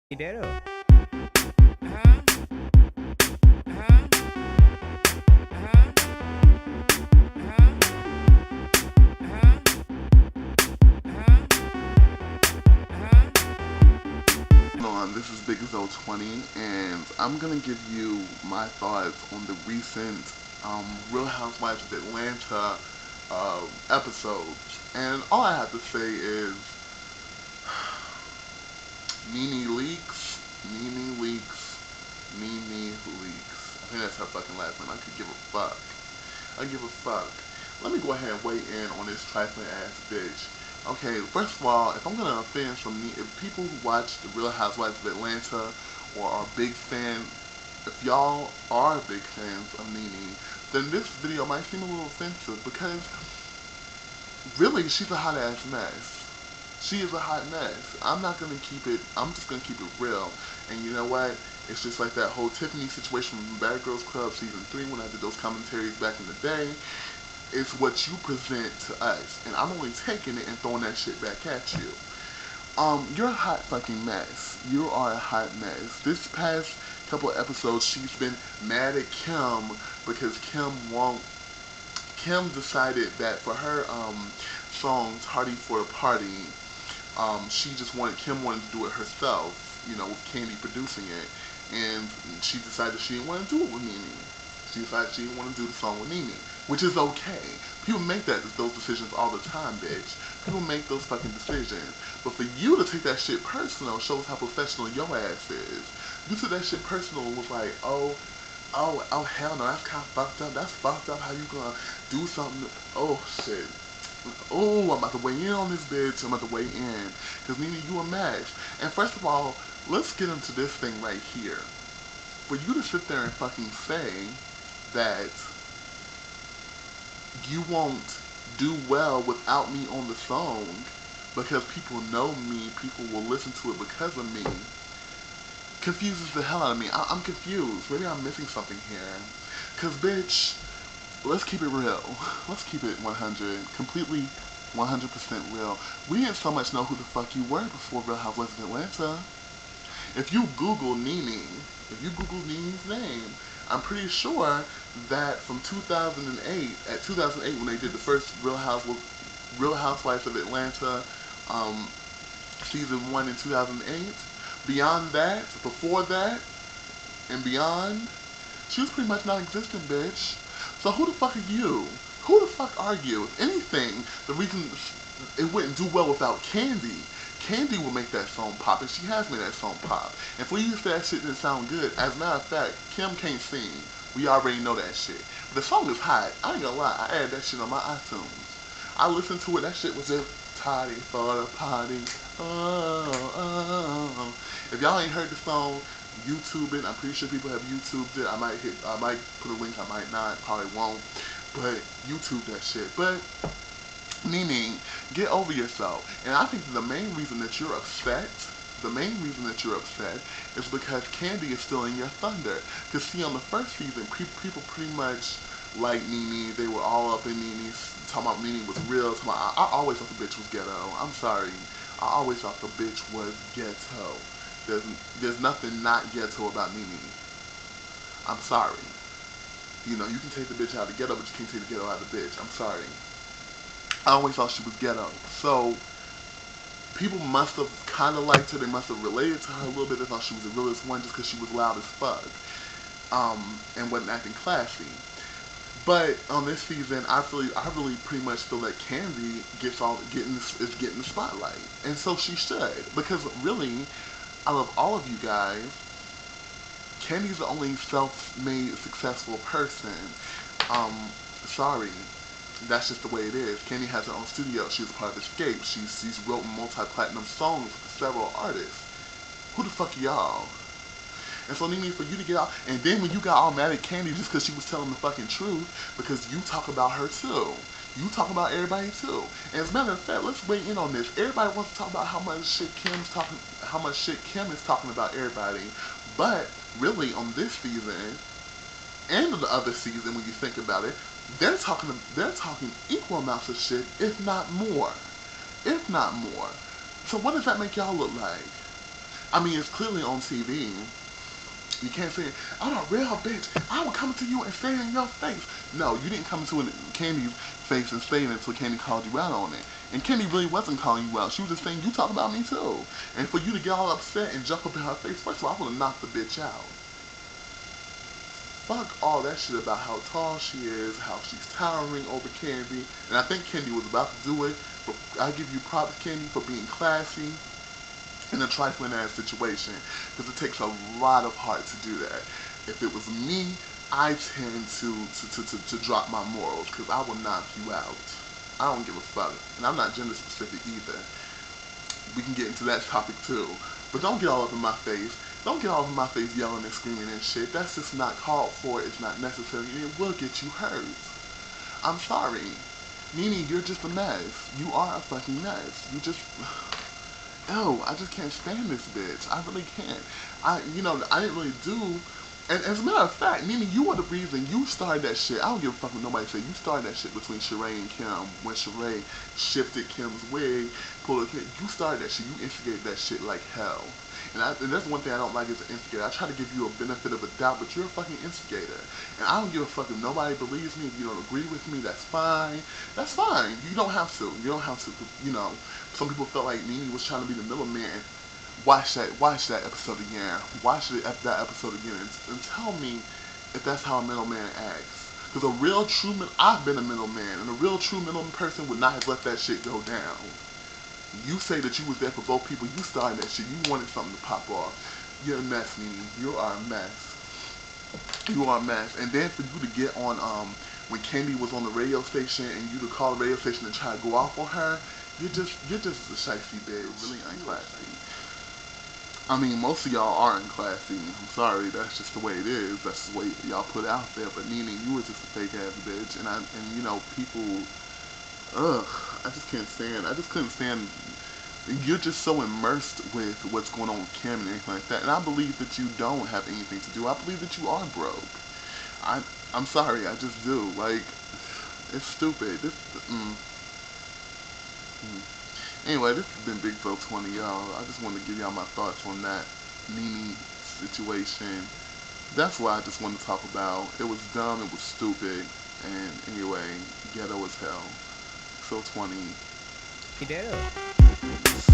Dinero. This is Big Zo 20, and I'm gonna give you my thoughts on the recent Real Housewives of Atlanta episodes. And all I have to say is Nene Leakes, Nene Leakes, Nene Leakes. I think that's her fucking last name. I could give a fuck. I give a fuck. Let me go ahead and weigh in on this trifling ass bitch. Okay, first of all, if I'm gonna offend if people who watch the Real Housewives of Atlanta or are big fans, if y'all are big fans of Nene, then this video might seem a little offensive because really she's a hot ass mess. She is a hot mess. I'm just gonna keep it real. And you know what? It's just like that whole Tiffany situation from Bad Girls Club season 3 when I did those commentaries back in the day. It's what you present to us. And I'm only taking it and throwing that shit back at you. You're a hot fucking mess. You are a hot mess. This past couple of episodes, she's been mad at Kim because Kim decided that for her song "Tardy for a Party," Kim wanted to do it herself, with Candy producing it, and she decided she didn't want to do it with Nene. She decided she didn't want to do the song with Nene, which is okay. People make those decisions all the time, bitch. People make those fucking decisions. But for you to take that shit personal shows how professional your ass is. You took that shit personal and was like, oh, hell no, that's kind of fucked up. That's fucked up. How you gonna do something? Oh, shit. Oh, I'm about to weigh in on this bitch. I'm about to weigh in. Because, Nene, you a mess. And first of all, let's get into this thing right here. For you to sit there and fucking say that you won't do well without me on the song because people know me, people will listen to it because of me, confuses the hell out of me. I'm confused. Maybe I'm missing something here. Because, bitch, let's keep it real. Let's keep it 100. Completely 100% real. We didn't so much know who the fuck you were before Real Housewives of Atlanta. If you Google Nene, if you Google Nene's name, I'm pretty sure that from 2008 when they did the first Real Housewives of Atlanta season 1 in 2008, beyond that, before that, and beyond, she was pretty much non-existent, bitch. So who the fuck are you? Who the fuck are you? If anything, the reason it wouldn't do well without Candy. Candy will make that song pop, and she has made that song pop. And for you to say that shit didn't sound good, as a matter of fact, Kim can't sing. We already know that shit. But the song is hot. I ain't gonna lie, I added that shit on my iTunes. I listened to it, that shit was just tardy for the party. Oh, oh. If y'all ain't heard the song, YouTube it. I'm pretty sure people have YouTubed it. I might put a link, I might not, probably won't. But YouTube that shit. But Nene, get over yourself. And I think the main reason that you're upset, is because Candy is still in your thunder. Because see, on the first season, people pretty much like Nene. They were all up in Nene, talking about Nene was real. I always thought the bitch was ghetto. I'm sorry. I always thought the bitch was ghetto. There's nothing not ghetto about Nene. I'm sorry. You can take the bitch out of the ghetto, but you can't take the ghetto out of the bitch. I'm sorry. I always thought she was ghetto. So, people must have kind of liked her. They must have related to her a little bit. They thought she was the realest one just because she was loud as fuck. And wasn't acting classy. But on this season, I really pretty much feel that Candy is getting the spotlight. And so she should. Because really, out of all of you guys, Candy's the only self-made successful person. Sorry. That's just the way it is. Candy has her own studio. She's a part of Escape. She's wrote multi-platinum songs for several artists. Who the fuck are y'all? And so, Nene, for you to get out, and then when you got all mad at Candy just because she was telling the fucking truth, because you talk about her too. You talk about everybody too. And as a matter of fact, let's weigh in on this. Everybody wants to talk about how much shit Kim is talking about everybody. But really, on this season and the other season, when you think about it, they're talking equal amounts of shit, if not more. So what does that make y'all look like? I mean, it's clearly on TV. You can't say, I'm a real bitch. I will come to you and say it in your face. No, you didn't come to Candy's face and say it until Candy called you out on it. And Candy really wasn't calling you out. She was just saying, you talk about me too. And for you to get all upset and jump up in her face, first of all, I want to knock the bitch out. Fuck all that shit about how tall she is, how she's towering over Candy. And I think Candy was about to do it, but I give you props, Candy, for being classy in a trifling ass situation, because it takes a lot of heart to do that. If it was me, I tend to drop my morals, because I will knock you out. I don't give a fuck. And I'm not gender specific either. We can get into that topic too. But don't get all up in my face. Don't get all up in my face yelling and screaming and shit. That's just not called for. It's not necessary. And it will get you hurt. I'm sorry. Nene, you're just a mess. You are a fucking mess. You just... Ew, I just can't stand this bitch. I really can't. I didn't really do... And as a matter of fact, Nene, you were the reason. You started that shit. I don't give a fuck what nobody say. You started that shit between Sheree and Kim. When Sheree shifted Kim's wig, pulled her, you started that shit. You instigated that shit like hell. And that's one thing I don't like as an instigator. I try to give you a benefit of a doubt, but you're a fucking instigator. And I don't give a fuck if nobody believes me. If you don't agree with me, that's fine. That's fine. You don't have to. You don't have to. You know, some people felt like Nene was trying to be the middleman. Watch that episode again. Watch that episode again and tell me if that's how a middleman acts. Because a real true I've been a middleman, and a real true middleman person would not have let that shit go down. You say that you was there for both people. You started that shit. You wanted something to pop off. You're a mess, Nene. You are a mess. You are a mess. And then for you to get on when Candy was on the radio station and you to call the radio station and try to go off on her, you're just a shifty bitch. Really unclassy. I mean, most of y'all are unclassy. I'm sorry, that's just the way it is. That's the way y'all put it out there. But Nene, you were just a fake ass bitch, and you know, people, I just can't stand. I just couldn't stand. You're just so immersed with what's going on with Kim and anything like that. And I believe that you don't have anything to do. I believe that you are broke. I'm sorry, I just do. Like, it's stupid. Anyway, this has been Big Bro 20, y'all. I just wanted to give y'all my thoughts on that Nene situation. That's what I just wanted to talk about. It was dumb, it was stupid, and anyway, ghetto as hell. So 20. Ghetto.